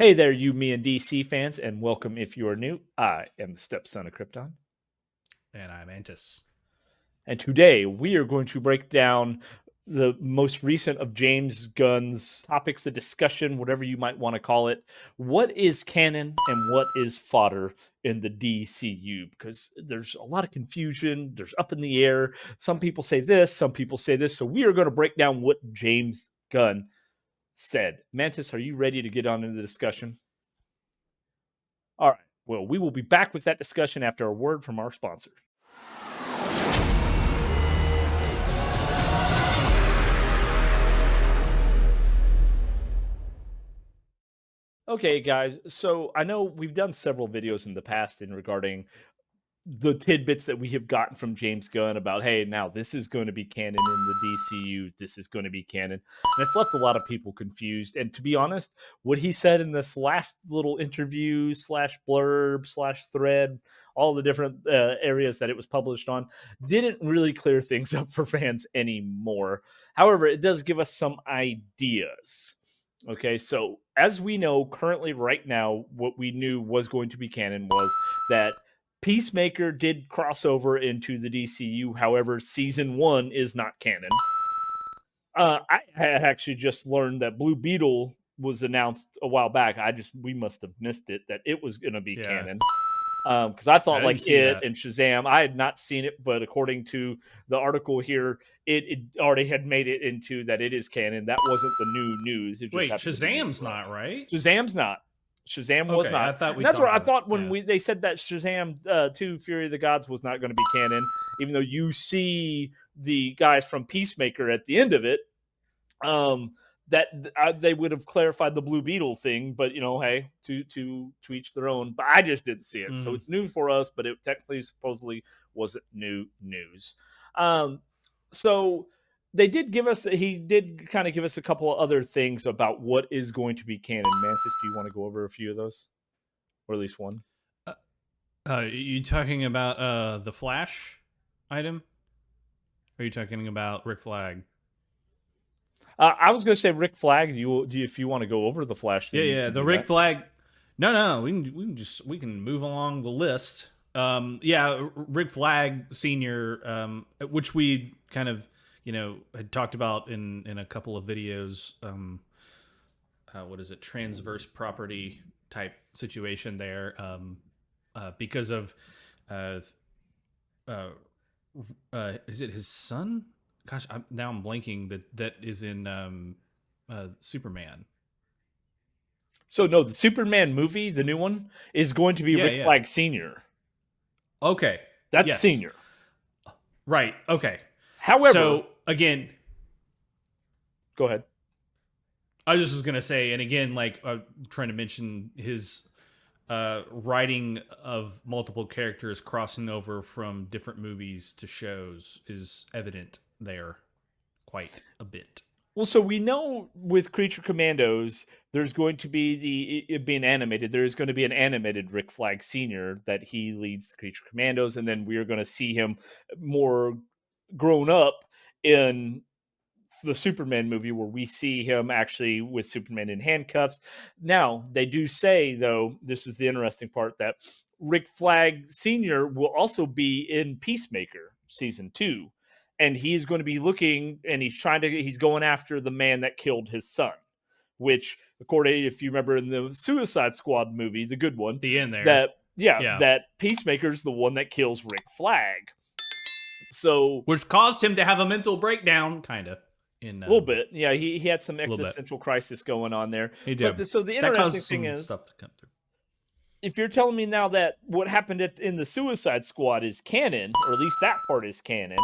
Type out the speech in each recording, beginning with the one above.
Hey there, you, me, and DC fans, and welcome if you are new. I am the stepson of Krypton, And I'm Antis. and today we are going to break down the most recent of James Gunn's topics, the discussion, whatever you might want to call it. What is canon and what is fodder in the DCU? Because there's a lot of confusion, there's up in the air. Some people say this, some people say this. So we are going to break down what James Gunn said. Mantis, are you ready to get on into the discussion? All right. Well, we will be back with that discussion after a word from our sponsor. Okay, guys. So I know we've done several videos in the past in regarding the tidbits that we have gotten from James Gunn about, hey, now this is going to be canon in the DCU. This is going to be canon. And it's left a lot of people confused. And to be honest, what he said in this last little interview slash blurb slash thread, all the different areas that it was published on, didn't really clear things up for fans anymore. However, it does give us some ideas. Okay, so as we know currently right now, what we knew was going to be canon was that Peacemaker did cross over into the DCU. However, season 1 is not canon. I had actually just learned that Blue Beetle was announced a while back. We must have missed it, that it was going to be canon. Because I thought I didn't like see it that. and Shazam, I had not seen it, but according to the article here, it already had made it into that it is canon. That wasn't the new news. It just Wait, happened to be news Shazam's for us. not, right? Shazam's not. Shazam was Okay, I not. thought And we that's where talked I about thought it. Yeah. they said that Shazam 2 Fury of the Gods was not going to be canon, even though you see the guys from Peacemaker at the end of it, that they would have clarified the Blue Beetle thing, but hey, to each their own. But I just didn't see it, so it's new for us. But it technically, supposedly, wasn't new news. So they did give us. He did kind of give us a couple of other things about what is going to be canon. Mantis, do you want to go over a few of those, or at least one? You talking about the Flash item? Or are you talking about Rick Flag? I was going to say Rick Flag. If you want to go over the Flash thing, you Yeah. can The do Rick that. Flag. No. We can move along the list. Rick Flag Senior, which we kind of had talked about in a couple of videos. What is it? Transverse property type situation there. Because of uh, uh, is it his son? Gosh, now I'm blanking. That is in Superman. So no, the Superman movie, the new one, is going to be Rick Yeah. Flag Senior. Okay. That's Yes. senior. Right. Okay. However, So again, go ahead. I just was gonna say, and again, like trying to mention his writing of multiple characters crossing over from different movies to shows is evident there quite a bit. Well, so we know with Creature Commandos, there's going to be it being animated. There is going to be an animated Rick Flag Senior that he leads the Creature Commandos, and then we're going to see him more grown up in the Superman movie where we see him actually with Superman in handcuffs. Now, they do say, though, this is the interesting part, that Rick Flag Sr. will also be in Peacemaker season 2. And he's going to be looking and he's going after the man that killed his son, which, according, if you remember in the Suicide Squad movie, the good one, The end there. Yeah. that Peacemaker's the one that kills Rick Flag. So, Which caused him to have a mental breakdown, kind of. In a little bit, yeah. He had some little bit. existential crisis going on there. He did. But so the That interesting caused thing some is, stuff to come through. if you're telling me now that what happened in the Suicide Squad is canon, or at least that part is canon,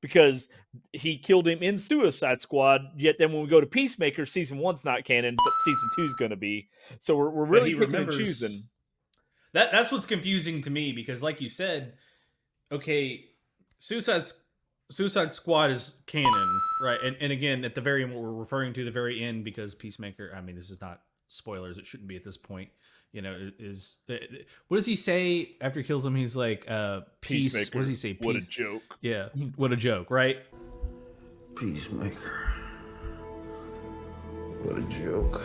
because he killed him in Suicide Squad. Yet then when we go to Peacemaker, season 1's not canon, but season 2 is going to be. So we're really picking and choosing. That's what's confusing to me, because, like you said, okay, Suicide Squad is canon, right? And again, at the very end, what we're referring to the very end, because Peacemaker, I mean, this is not spoilers, it shouldn't be at this point, is what does he say after he kills him? He's like, peace. Peacemaker, What does he say? Peace. What a joke. Yeah, what a joke, right? Peacemaker. What a joke.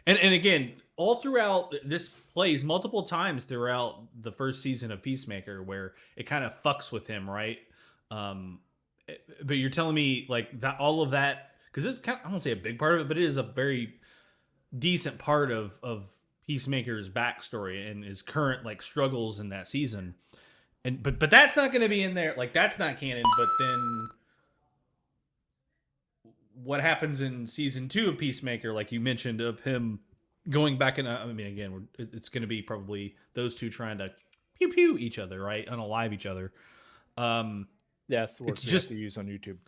And again, all throughout this plays multiple times throughout the first season of Peacemaker where it kind of fucks with him, right? Um, but you're telling me like that all of that because it's kind of, I won't say a big part of it, but it is a very decent part of Peacemaker's backstory and his current like struggles in that season. And but that's not going to be in there. Like that's not canon. But then what happens in season 2 of Peacemaker, like you mentioned, of him going back and I mean, again, it's going to be probably those two trying to pew pew each other, right, unalive each other. Um, Yeah, that's the word it's we have just to use on YouTube.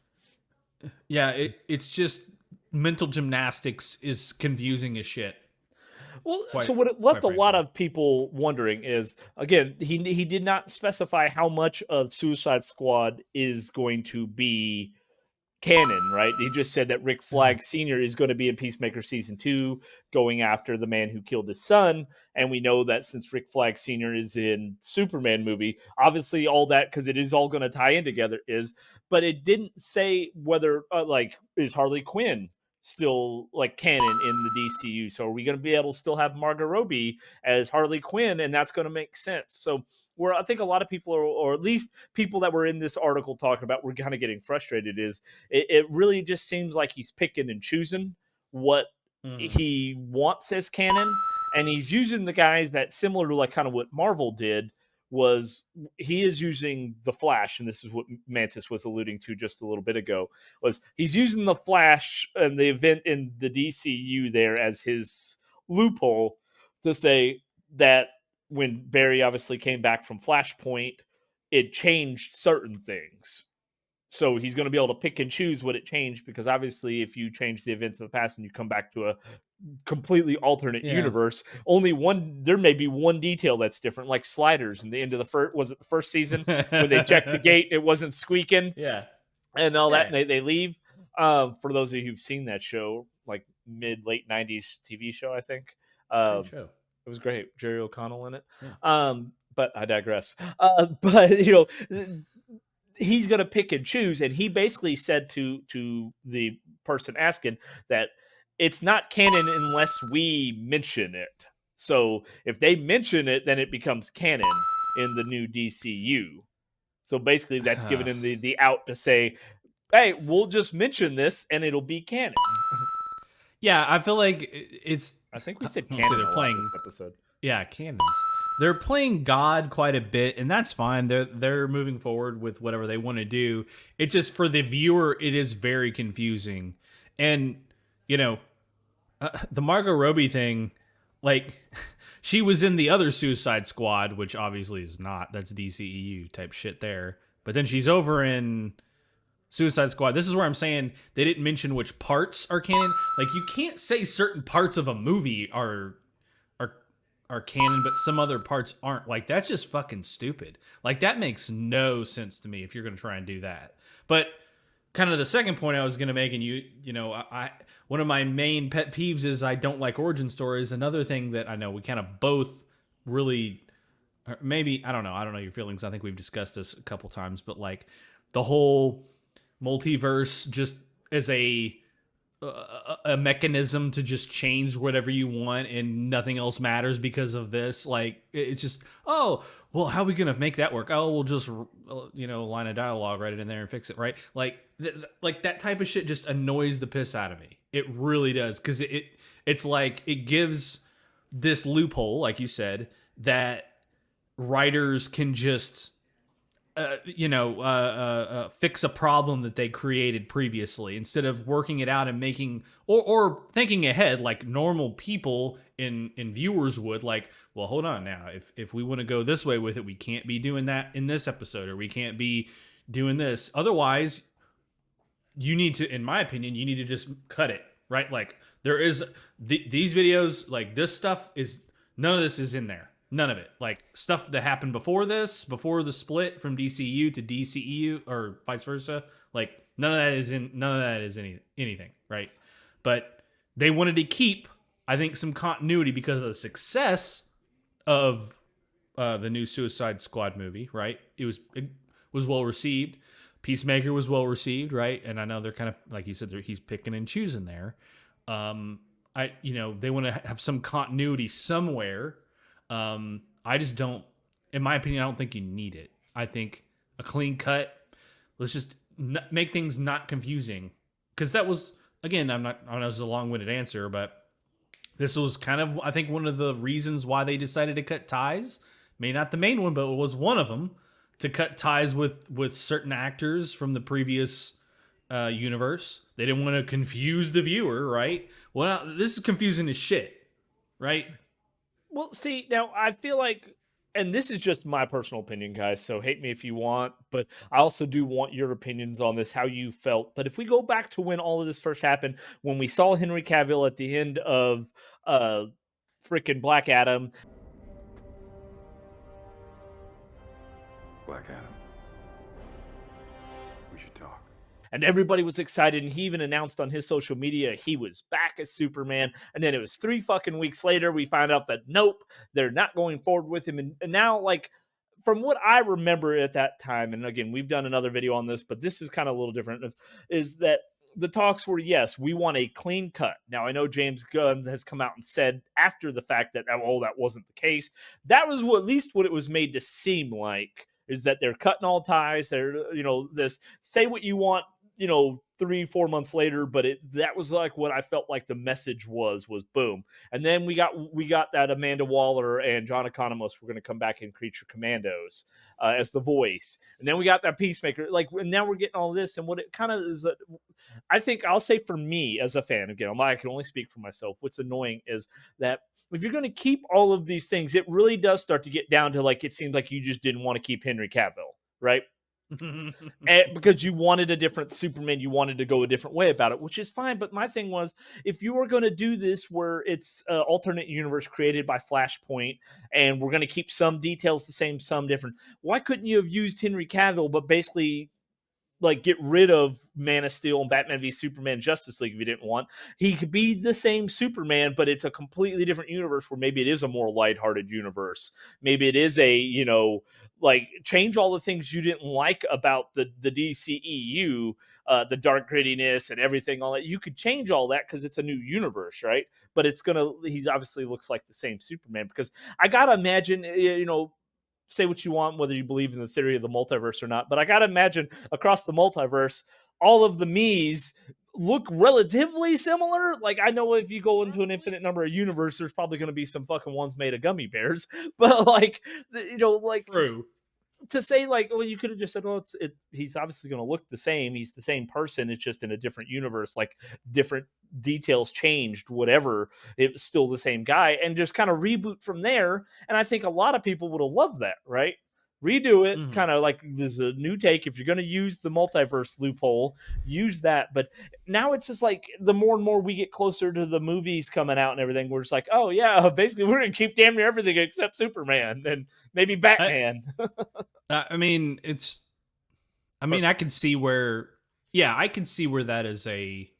yeah, it's just mental gymnastics is confusing as shit. Well, Quite so what it quite left a lot frankly. of people wondering is, again, he did not specify how much of Suicide Squad is going to be canon, right? He just said that Rick Flag Sr. is going to be in Peacemaker season 2, going after the man who killed his son. And we know that since Rick Flag Sr. is in Superman movie, obviously all that, because it is all going to tie in together, is, but it didn't say whether, like, is Harley Quinn still like canon in the DCU? So are we going to be able to still have Margot Robbie as Harley Quinn? And that's going to make sense. So where I think a lot of people are, or at least people that were in this article talking about, were kind of getting frustrated is it really just seems like he's picking and choosing what Mm. he wants as canon, and he's using the guys that, similar to like kind of what Marvel did, was he is using the Flash, and this is what Mantis was alluding to just a little bit ago, was he's using the Flash and the event in the DCU there as his loophole to say that when Barry obviously came back from Flashpoint, it changed certain things. So he's going to be able to pick and choose what it changed, because obviously if you change the events of the past and you come back to a completely alternate Yeah. universe, only one, there may be one detail that's different, like sliders in the end of the first, was it the first season when they checked the gate, it wasn't squeaking Yeah. and all that, Yeah. and they leave. For those of you who've seen that show, like mid late 90s TV show, I think. It's a great um show. it was great, Jerry O'Connell in it. Yeah. But I digress. But he's going to pick and choose, and he basically said to the person asking that it's not canon unless we mention it. So if they mention it, then it becomes canon in the new DCU. So basically that's giving him the out to say, hey, we'll just mention this and it'll be canon. Yeah, I feel like it's I think we I said won't say canon they're a lot playing this episode. yeah, canons. They're playing God quite a bit, and that's fine. They're moving forward with whatever they want to do. It's just for the viewer, it is very confusing. And you know, the Margot Robbie thing, like she was in the other Suicide Squad, which obviously is not. That's DCEU type shit there. But then she's over in Suicide Squad. This is where I'm saying they didn't mention which parts are canon. Like you can't say certain parts of a movie are are canon, but some other parts aren't. Like that's just fucking stupid. Like that makes no sense to me if you're gonna try and do that. But kind of the second point I was gonna make, and you know, I one of my main pet peeves is I don't like origin stories. Another thing that I know we kind of both really maybe I don't know your feelings. I think we've discussed this a couple times, but like the whole multiverse just as a mechanism to just change whatever you want and nothing else matters because of this. Like it's just, oh well, how are we gonna make that work? Oh, we'll just line of dialogue, write it in there and fix it, right? Like like that type of shit just annoys the piss out of me. It really does, because it's like it gives this loophole, like you said, that writers can just fix a problem that they created previously instead of working it out and making or thinking ahead like normal people in viewers would. Like, well, hold on now, if we want to go this way with it, we can't be doing that in this episode, or we can't be doing this otherwise. You need to, in my opinion, you need to just cut it, right? Like there is these videos, like this stuff is, none of this is in there. None of it. Like stuff that happened before this, before the split from DCU to DCEU or vice versa. Like none of that is anything, right? But they wanted to keep, I think, some continuity because of the success of the new Suicide Squad movie, right? It was well received. Peacemaker was well received, right? And I know they're kind of like you said, he's picking and choosing there. Um, they want to have some continuity somewhere. I just don't, in my opinion, I don't think you need it. I think a clean cut. Let's just make things not confusing, because that was, again, I know it was a long-winded answer, but this was kind of, I think, one of the reasons why they decided to cut ties. Maybe not the main one, but it was one of them, to cut ties with certain actors from the previous universe. They didn't want to confuse the viewer, right? Well, this is confusing as shit, right? Well, see, now I feel like, and this is just my personal opinion, guys, so hate me if you want, but I also do want your opinions on this, how you felt. But if we go back to when all of this first happened, when we saw Henry Cavill at the end of uh freaking Black Adam, Black Adam. We should talk. and everybody was excited, and he even announced on his social media he was back as Superman. And then it was 3 fucking weeks later we find out that nope, they're not going forward with him. And now, like, from what I remember at that time, and again, we've done another video on this, but this is kind of a little different, is that the talks were, yes, we want a clean cut. Now, I know James Gunn has come out and said after the fact that, oh, that wasn't the case. That was at least what it was made to seem like, is that they're cutting all ties. They're, this, say what you want, 3-4 months later, but that was like what I felt like the message was boom. And then we got that Amanda Waller and John Economos were going to come back in Creature Commandos as the voice. And then we got that Peacemaker, like, and now we're getting all this. And what it kind of is, I think I'll say for me as a fan, again, I can only speak for myself. What's annoying is that if you're going to keep all of these things, it really does start to get down to, like, it seems like you just didn't want to keep Henry Cavill, right? Because you wanted a different Superman, you wanted to go a different way about it, which is fine. But my thing was, if you were going to do this where it's an alternate universe created by Flashpoint, and we're going to keep some details the same, some different, why couldn't you have used Henry Cavill, but basically, like, get rid of Man of Steel and Batman v Superman Justice League if you didn't want? He could be the same Superman, but it's a completely different universe where maybe it is a more lighthearted universe. Maybe it is a, like, change all the things you didn't like about the DCEU, the dark grittiness and everything, all that. You could change all that because it's a new universe, right? But he's obviously looks like the same Superman, because I gotta imagine, say what you want, whether you believe in the theory of the multiverse or not, but I gotta imagine across the multiverse, all of the me's look relatively similar. Like, I know if you go into an infinite number of universe, there's probably going to be some fucking ones made of gummy bears, but like, like, True. to say, like, well, you could have just said, well, he's obviously going to look the same. He's the same person. It's just in a different universe, like, different details changed, whatever. It was still the same guy, and just kind of reboot from there. And I think a lot of people would have loved that, right? Redo it, kind of like there's a new take. If you're going to use the multiverse loophole, use that. But now it's just like, the more and more we get closer to the movies coming out and everything, we're just like, oh yeah, basically we're going to keep damn near everything except Superman and maybe Batman. I mean, I can see where, I can see where that is a,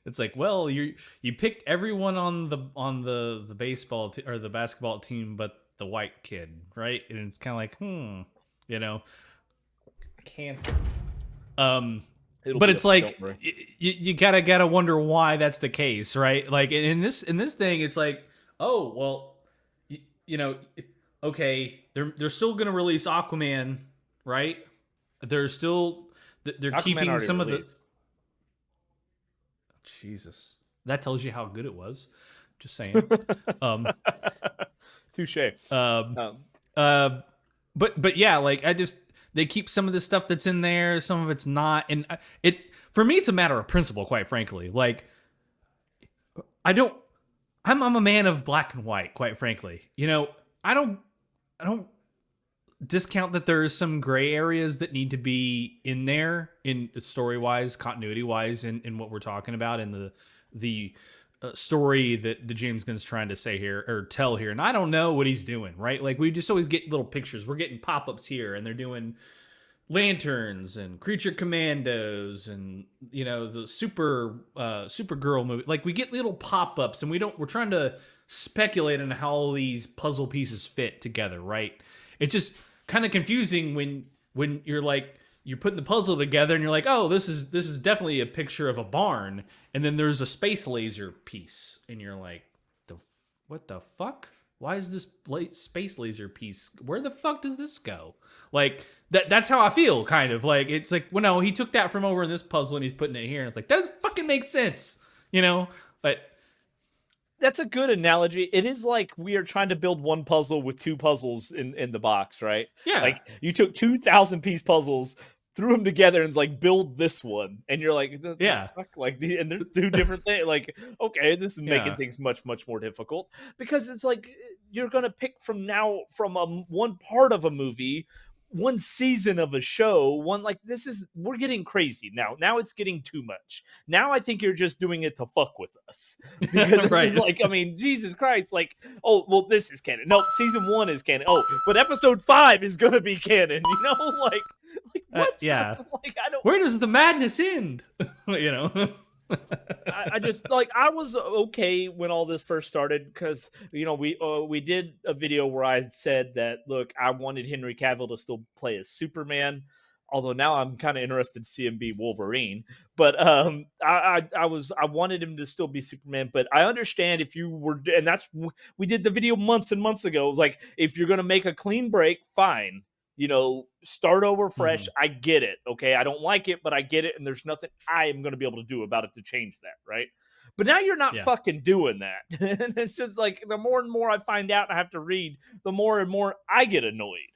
it's like, well, you picked everyone on the baseball or the basketball team but the white kid, right? And it's kind of like, cancer. But it's like, you gotta wonder why that's the case, right? Like, in this thing, it's like, oh well, okay, they're still gonna release Aquaman, right? They're Aquaman keeping some released. of the. Jesus, that tells you how good it was. Just saying. Touche. But yeah, like, they keep some of the stuff that's in there, some of it's not, and for me it's a matter of principle, quite frankly. Like, I'm a man of black and white, quite frankly. I don't discount that there's some gray areas that need to be in there, in story wise, continuity wise, in what we're talking about, in the story that the James Gunn's trying to say here, or tell here. And I don't know what he's doing, right? Like, we just always get little pictures. We're getting pop-ups here, and they're doing lanterns and creature commandos and the Supergirl movie. Like, we get little pop-ups, and we're trying to speculate on how all these puzzle pieces fit together, right? It's just kind of confusing when you're like, you're putting the puzzle together, and you're like, oh, this is definitely a picture of a barn, and then there's a space laser piece, and you're like, what the fuck? Why is this space laser piece? Where the fuck does this go? Like that's how I feel, kind of like it's like, well, no, he took that from over in this puzzle and he's putting it here, and it's like that doesn't fucking make sense, you know? But That's a good analogy. It is like we are trying to build one puzzle with two puzzles in the box, right? yeah, Like you took 2,000 piece puzzles, threw them together, and it's like build this one, and you're like, the yeah, fuck, like and they're two different things. Like, okay, this is making yeah. things much more difficult because it's like you're gonna pick from now from one part of a movie. One season of a show, one like this is we're getting crazy now. Now it's getting too much. Now I think you're just doing it to fuck with us because this is Right. like, I mean, Jesus Christ, like, oh, well, this is canon. No, season 1 is canon. Oh, but episode 5 is gonna be canon, like what? Yeah. Like, I don't. Where does the madness end? You know? I just like I was okay when all this first started because we did a video where I said that look, I wanted Henry Cavill to still play as Superman, although now I'm kind of interested to see him be Wolverine. But I wanted him to still be Superman, but I understand if you were, and we did the video months and months ago. It was like if you're gonna make a clean break, fine. Start over fresh. Mhm. I get it. Okay. I don't like it, but I get it. And there's nothing I am going to be able to do about it to change that. Right. But now you're not Yeah. fucking doing that. And it's just like the more and more I find out and I have to read, the more and more I get annoyed.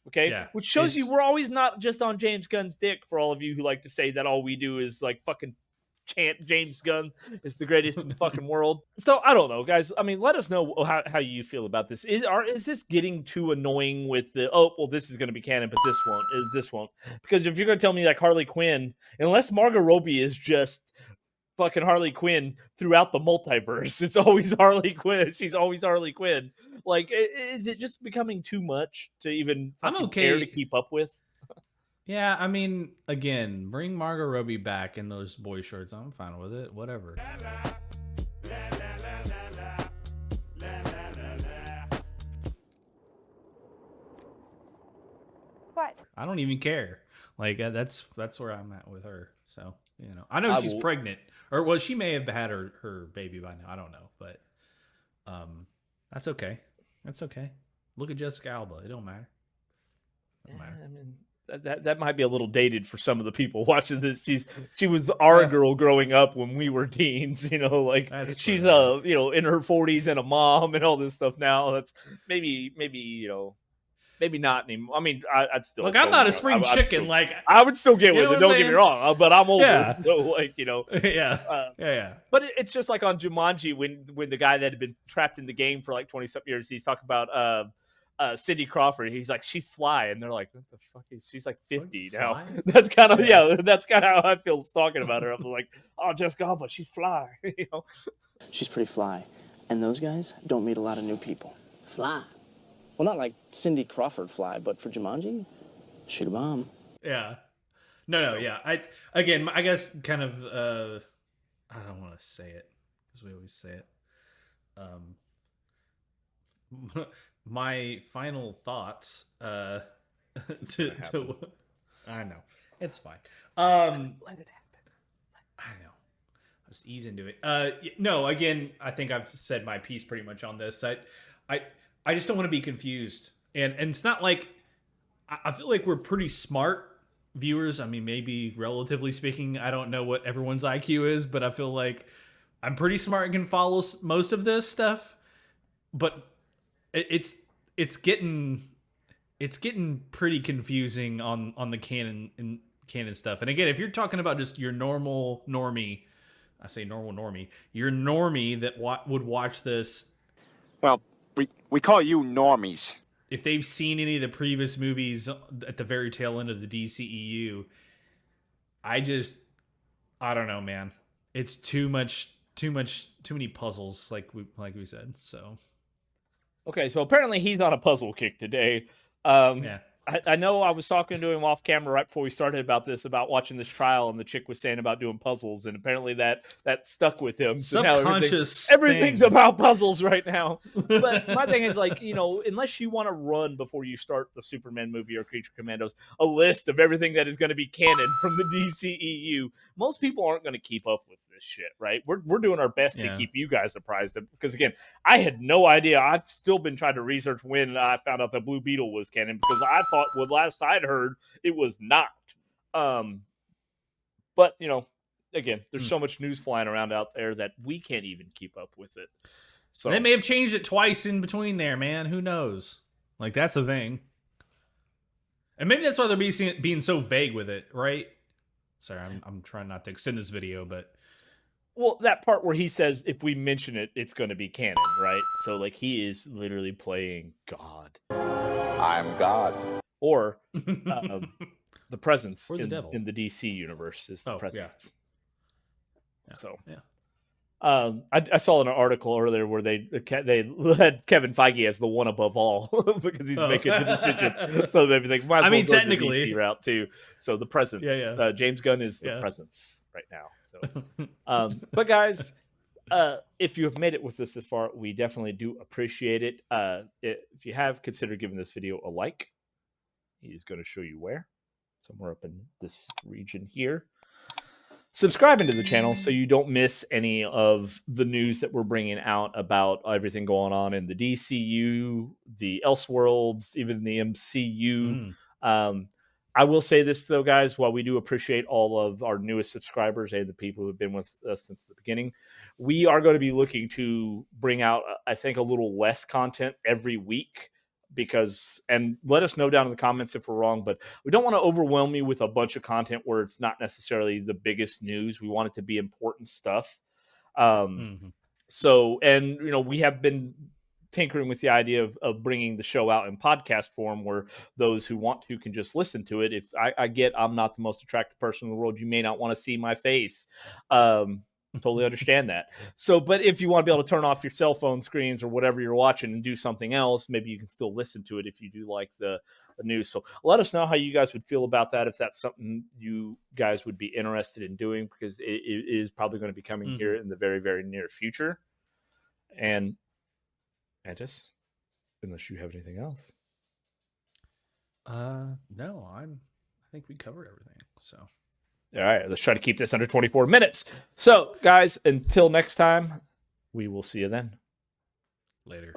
Okay. Yeah. Which shows you It's we're always not just on James Gunn's dick for all of you who like to say that all we do is like fucking chant James Gunn is the greatest in the fucking world. So I don't know, guys. I mean, let us know how you feel about this. Is this getting too annoying with the this is going to be canon, but this won't because if you're going to tell me like Harley Quinn, unless Margot Robbie is just fucking Harley Quinn throughout the multiverse, it's always Harley Quinn. She's always Harley Quinn. Like, is it just becoming too much to even I'm fucking care to okay. keep up with? Yeah, I mean, again, bring Margot Robbie back in those boy shorts. I'm fine with it. Whatever. What? I don't even care. Like that's where I'm at with her. So I know I she's will. pregnant, or well, she may have had her baby by now. I don't know, but that's okay. That's okay. Look at Jessica Alba. It don't matter. It don't matter. I mean, that might be a little dated for some of the people watching this. She was our girl growing up when we were teens. Like That's she's true, I guess. in her 40s and a mom and all this stuff now. That's maybe maybe not anymore. I mean, I'd still Look, I'm not a get spring chicken. Like, I would still get you with know it. what I'm Don't get me saying? wrong, but I'm older, Yeah. so like Yeah. Uh, Yeah. but it's just like on Jumanji when the guy that had been trapped in the game for like 20 something years, he's talking about Cindy Crawford. He's like, she's fly, and they're like, what the fuck is she's like 50 now? Fly? That's kind of Yeah. that's kind of how I feel talking about her. I'm like, oh, Jessica Alba, she's fly. She's pretty fly. And those guys don't meet a lot of new people. Fly. Well, not like Cindy Crawford fly, but for Jumanji, shoot a bomb. Yeah. No, yeah. I guess kind of I don't want to say it because we always say it. My final thoughts to I know. It's fine. Let it happen. I know. I'll just ease into it. No, again, I think I've said my piece pretty much on this. I just don't want to be confused. And it's not like I feel like we're pretty smart viewers. I mean, maybe relatively speaking, I don't know what everyone's IQ is, but I feel like I'm pretty smart and can follow most of this stuff. But it's getting pretty confusing on the canon stuff. And again, if you're talking about just your normal normie, I say normal normie, your normie that would watch this. Well, we call you normies. If they've seen any of the previous movies at the very tail end of the DCEU, I don't know, man. It's too many puzzles, like we said. So Okay, so apparently he's on a puzzle kick today. Yeah. I know I was talking to him off camera right before we started about this, about watching this trial, and the chick was saying about doing puzzles, and apparently that stuck with him. So now everything's thing. about puzzles right now. But my thing is, like, you know, unless you want to run before you start the Superman movie or Creature Commandos, a list of everything that is going to be canon from the DCEU, most people aren't going to keep up with this shit, right? We're doing our best to keep you guys apprised of, because again, I had no idea. I've still been trying to research when I found out that Blue Beetle was canon, because I thought, what last I'd heard, it was not. But you know, again, there's so much news flying around out there that we can't even keep up with it. So they may have changed it twice in between there, man. Who knows? Like, that's the thing. And maybe that's why they're being so vague with it, right? Sorry, I'm trying not to extend this video, but well, that part where he says if we mention it, it's going to be canon, right? So like, he is literally playing God. I'm God. Or the presence or the devil in the DC universe is the presence. Yeah. So yeah. I saw an article earlier where they had Kevin Feige as the one above all because he's making the decisions. So everything. Might as well go technically, the DC route too. So the presence. Yeah. James Gunn is the presence right now. So, but guys, if you have made it with us this far, we definitely do appreciate it. If you have, consider giving this video a like. He's going to show you where. Somewhere up in this region here. Subscribing to the channel so you don't miss any of the news that we're bringing out about everything going on in the DCU, the Elseworlds, even the MCU. I will say this, though, guys, while we do appreciate all of our newest subscribers and the people who have been with us since the beginning, we are going to be looking to bring out, I think, a little less content every week. Because, and let us know down in the comments if we're wrong, but we don't want to overwhelm you with a bunch of content where it's not necessarily the biggest news. We want it to be important stuff. So, and you know, we have been tinkering with the idea of bringing the show out in podcast form, where those who want to can just listen to it. If I'm not the most attractive person in the world, you may not want to see my face. Totally understand that. So, but if you want to be able to turn off your cell phone screens or whatever you're watching and do something else, maybe you can still listen to it if you do like the news. So let us know how you guys would feel about that, if that's something you guys would be interested in doing, because it is probably going to be coming here in the very, very near future. And Antis, unless you have anything else. No, I think we covered everything. So. All right, let's try to keep this under 24 minutes. So, guys, until next time, we will see you then. Later.